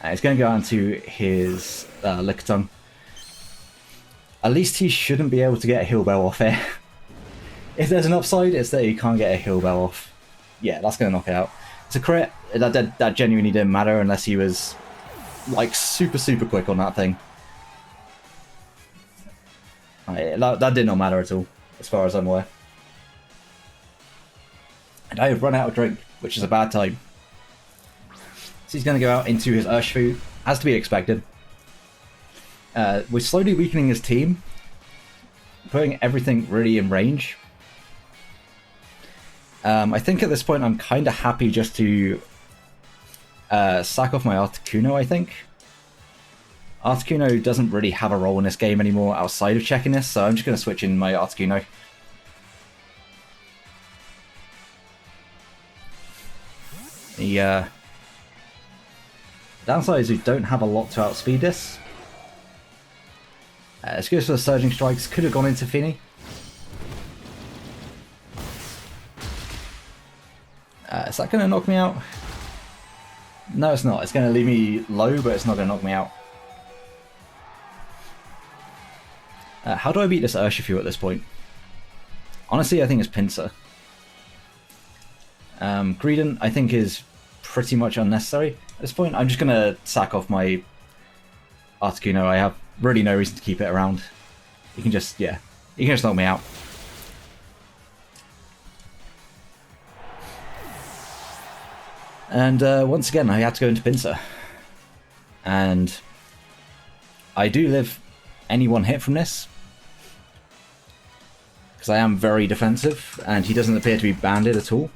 It's going to go onto his Lickitung. At least he shouldn't be able to get a Heal Bell off here. If there's an upside, it's that he can't get a Heal Bell off. Yeah, that's going to knock it out. It's a crit. That genuinely didn't matter unless he was like super, super quick on that thing. That did not matter at all, as far as I'm aware. And I have run out of drink, which is a bad time. So he's going to go out into his Urshifu, as to be expected. We're slowly weakening his team, putting everything really in range. I think at this point I'm kind of happy just to sack off my Articuno, I think. Articuno doesn't really have a role in this game anymore outside of checking this, so I'm just going to switch in my Articuno. The downside is we don't have a lot to outspeed this. Let's go for the Surging Strikes. Could have gone into Finny. Is that going to knock me out? No, it's not. It's going to leave me low, but it's not going to knock me out. How do I beat this Urshifu at this point? Honestly, I think it's Pinsir. Greedent, I think, is pretty much unnecessary. At this point, I'm just going to sack off my Articuno. I have really no reason to keep it around. You can just, yeah, you can just knock me out. And once again, I had to go into Pinsir. And I do live any one hit from this, because I am very defensive, and he doesn't appear to be banded at all.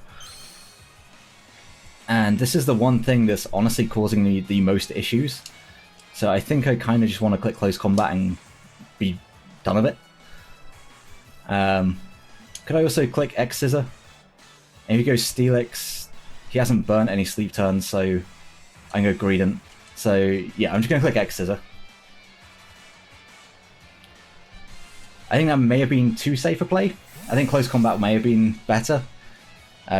And this is the one thing that's honestly causing me the most issues. So I think I kind of just want to click close combat and be done with it. Could I also click X Scissor? And if you go Steelix, he hasn't burnt any sleep turns, so I can go Greedent. So yeah, I'm just going to click X Scissor. I think that may have been too safe a play. I think close combat may have been better.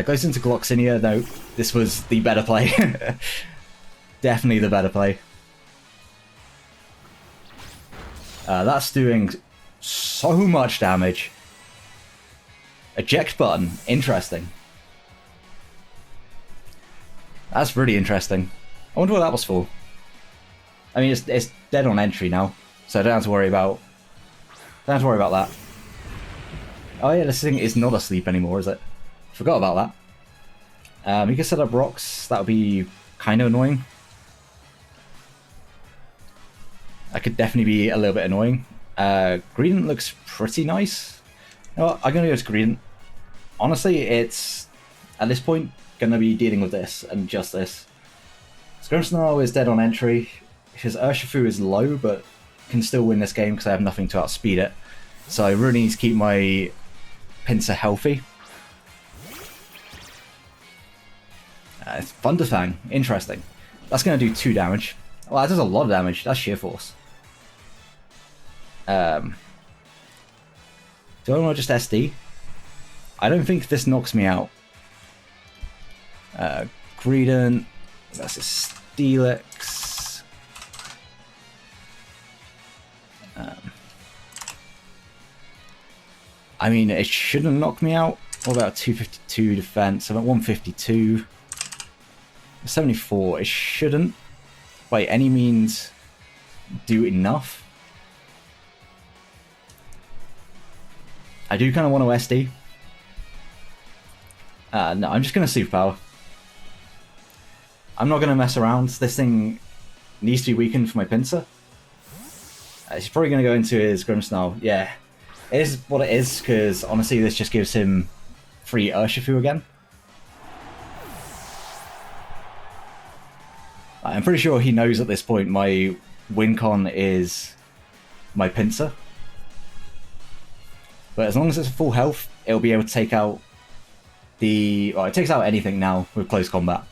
Goes into Gloxinia. No, this was the better play. Definitely the better play. That's doing so much damage. Eject button. Interesting. That's really interesting. I wonder what that was for. I mean, it's dead on entry now, so I don't have to worry about. Don't have to worry about that. Oh yeah, this thing is not asleep anymore, is it? Forgot about that. You can set up rocks. That would be kind of annoying. That could definitely be a little bit annoying. Greedent looks pretty nice. You know what? I'm going to go to Greedent. Honestly, it's, at this point, going to be dealing with this and just this. Grimmsnarl is dead on entry. His Urshifu is low, but can still win this game because I have nothing to outspeed it. So I really need to keep my Pinsir healthy. It's Thunderfang. Interesting. That's going to do 2 damage. Well, that does a lot of damage. That's sheer force. Do I want to just SD? I don't think this knocks me out. Greedent. That's a Steelix. I mean, it shouldn't knock me out. What about 252 defense? I'm at 152. 74. It shouldn't, by any means, do enough. I do kind of want to SD. No, I'm just going to Superpower. I'm not going to mess around. This thing needs to be weakened for my Pinsir. He's probably going to go into his Grimmsnarl. Yeah, it is what it is, because honestly this just gives him free Urshifu again. I'm pretty sure he knows at this point my win con is my Pinsir. But as long as it's full health, it'll be able to take out the... Well, it takes out anything now with close combat.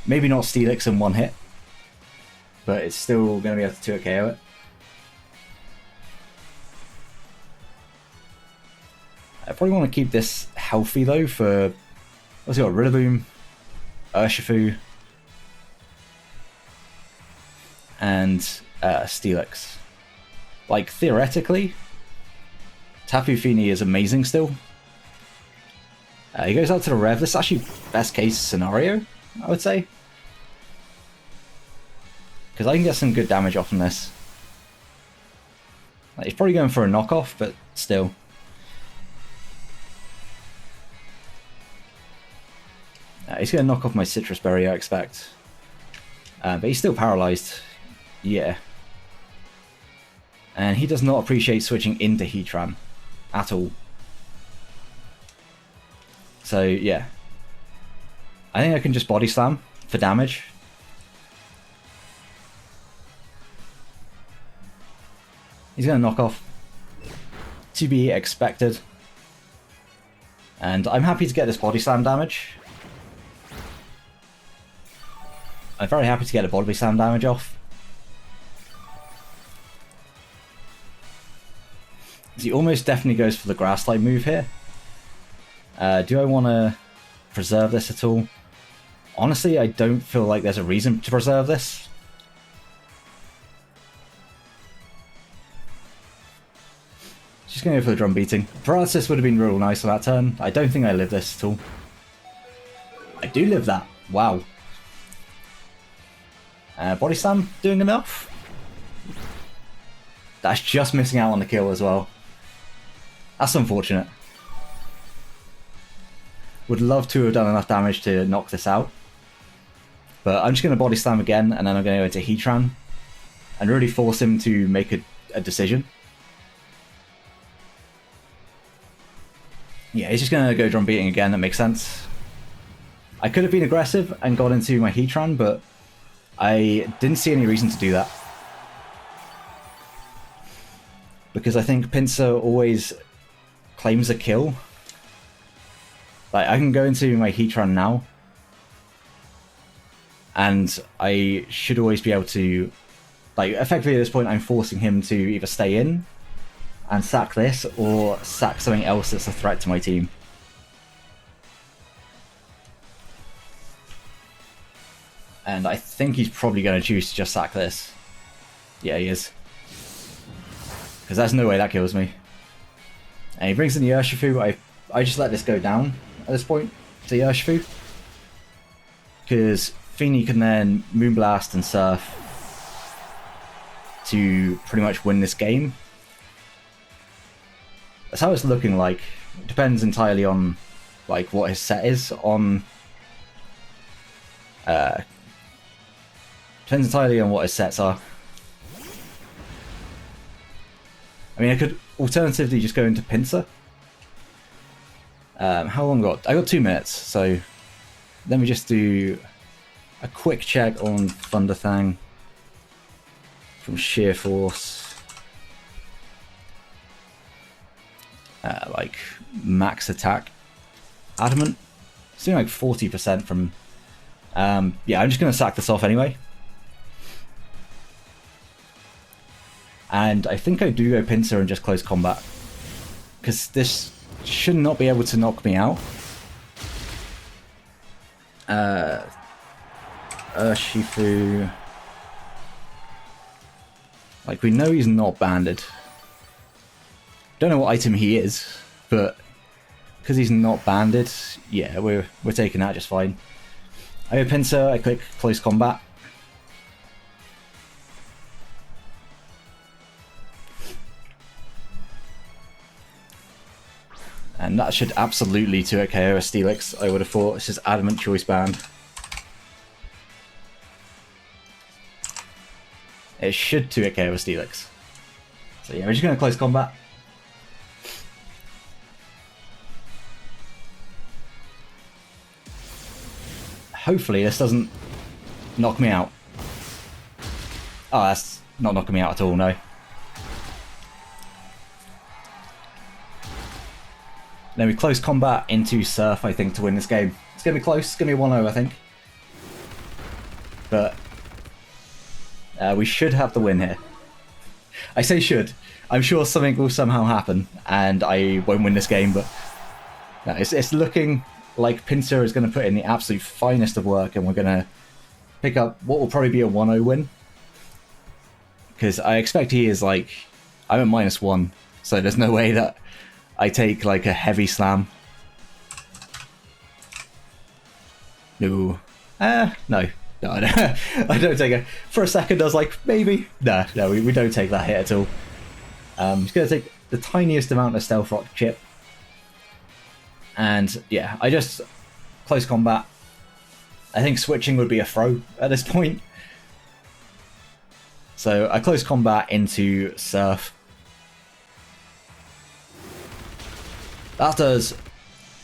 Maybe not Steelix in one hit, but it's still going to be able to 2-hit KO it. I probably want to keep this healthy though for... What's he got? Rillaboom, Urshifu, and Steelix. Like, theoretically, Tapu Fini is amazing still. He goes out to the Rev. This is actually best case scenario, I would say. Because I can get some good damage off from this. Like, he's probably going for a knockoff, but still. He's going to knock off my Citrus Berry, I expect. But he's still paralyzed. Yeah. And he does not appreciate switching into Heatran at all. So, yeah. I think I can just Body Slam for damage. He's going to knock off. To be expected. And I'm happy to get this Body Slam damage. I'm very happy to get a Body Slam damage off. He almost definitely goes for the Grass type move here. Do I want to preserve this at all? Honestly, I don't feel like there's a reason to preserve this. Just going to go for the drum beating. Paralysis would have been real nice on that turn. I don't think I live this at all. I do live that. Wow. Body slam doing enough? That's just missing out on the kill as well. That's unfortunate. Would love to have done enough damage to knock this out. But I'm just going to body slam again, and then I'm going to go into Heatran and really force him to make a decision. Yeah, he's just going to go drum beating again, that makes sense. I could have been aggressive and got into my Heatran, but I didn't see any reason to do that. Because I think Pinsir always claims a kill. Like, I can go into my Heatran now, and I should always be able to, like, effectively at this point I'm forcing him to either stay in and sack this, or sack something else that's a threat to my team. And I think he's probably going to choose to just sack this. Yeah, he is. Because there's no way that kills me. And he brings in the Urshifu. I just let this go down at this point to Urshifu. Because Fini can then Moonblast and Surf to pretty much win this game. That's how it's looking like. It depends entirely on like what his set is on. Depends entirely on what his sets are. I mean, I could alternatively just go into Pinsir. How long got? I got 2 minutes, so let me just do a quick check on Thunder Thang from Sheer Force. Like max attack. Adamant. It's doing like 40% from. Yeah, I'm just going to sack this off anyway. And I think I do go Pinsir and just close combat. Because this should not be able to knock me out. Urshifu. Like, we know he's not banded. Don't know what item he is, but because he's not banded, yeah, we're taking that just fine. I go Pinsir, I click close combat. And that should absolutely 2-hit KO a Steelix, I would have thought. It's just Adamant Choice Band. It should 2-hit KO a Steelix. So yeah, we're just going to close combat. Hopefully this doesn't knock me out. Oh, that's not knocking me out at all, no. Then we close combat into Surf, I think, to win this game. It's going to be close. It's going to be 1-0, I think. But we should have the win here. I say should. I'm sure something will somehow happen, and I won't win this game, but no, it's looking like Pinsir is going to put in the absolute finest of work, and we're going to pick up what will probably be a 1-0 win. Because I expect he is like... I'm at -1, so there's no way that I take like a heavy slam. No. No, I don't, I don't take it. For a second I was like, maybe. No, we don't take that hit at all. Just going to take the tiniest amount of Stealth Rock chip. And yeah, I just close combat. I think switching would be a throw at this point. So I close combat into Surf. That does...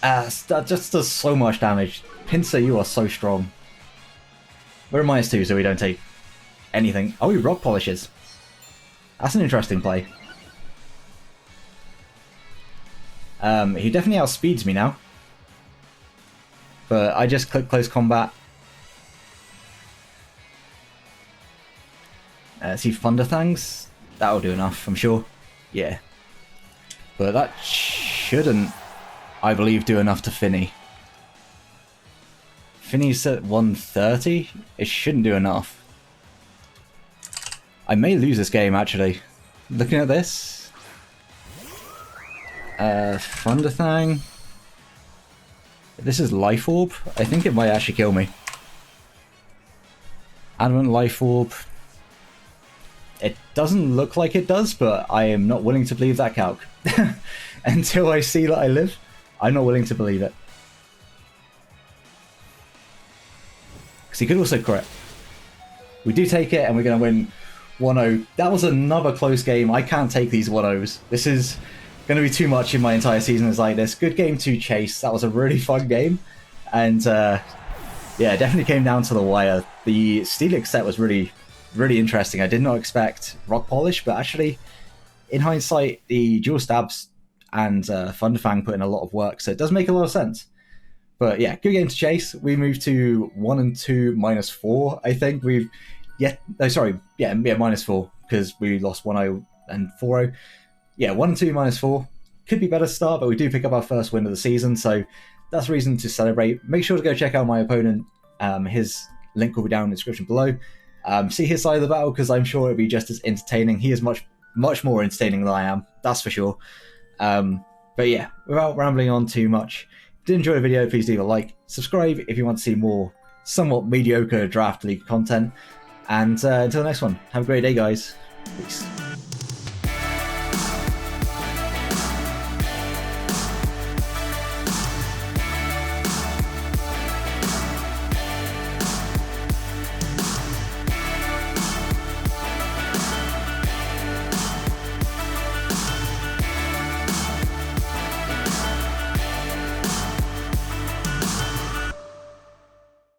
that just does so much damage. Pinsir, you are so strong. We're at -2, so we don't take anything. Oh, he Rock Polishes. That's an interesting play. He definitely outspeeds me now. But I just click close combat. See Thunder Thangs? That'll do enough, I'm sure. Yeah. But that shouldn't, I believe, do enough to Finny. Finny's at 130? It shouldn't do enough. I may lose this game, actually. Looking at this. Thunder Thang. This is Life Orb. I think it might actually kill me. Adamant Life Orb. It doesn't look like it does, but I am not willing to believe that calc. Until I see that I live, I'm not willing to believe it. Because he could also crit. We do take it, and we're going to win 1-0. That was another close game. I can't take these 1-0s. This is going to be too much in my entire season as like this. Good game to chase. That was a really fun game. And yeah, it definitely came down to the wire. The Steelix set was really interesting. I did not expect Rock Polish, but actually, in hindsight, the dual stabs and Thunderfang put in a lot of work, so it does make a lot of sense. But yeah, good game to chase. We moved to 1-2 -4. I think we've -4 because we lost 1-0 and 4-0. Yeah, 1-2 -4 could be better start, but we do pick up our first win of the season, so that's reason to celebrate. Make sure to go check out my opponent. His link will be down in the description below. See his side of the battle, because I'm sure it'll be just as entertaining. He is much more entertaining than I am, that's for sure. But yeah, without rambling on too much, if you did enjoy the video, please leave a like, subscribe if you want to see more somewhat mediocre draft league content, and until the next one, have a great day, guys. Peace.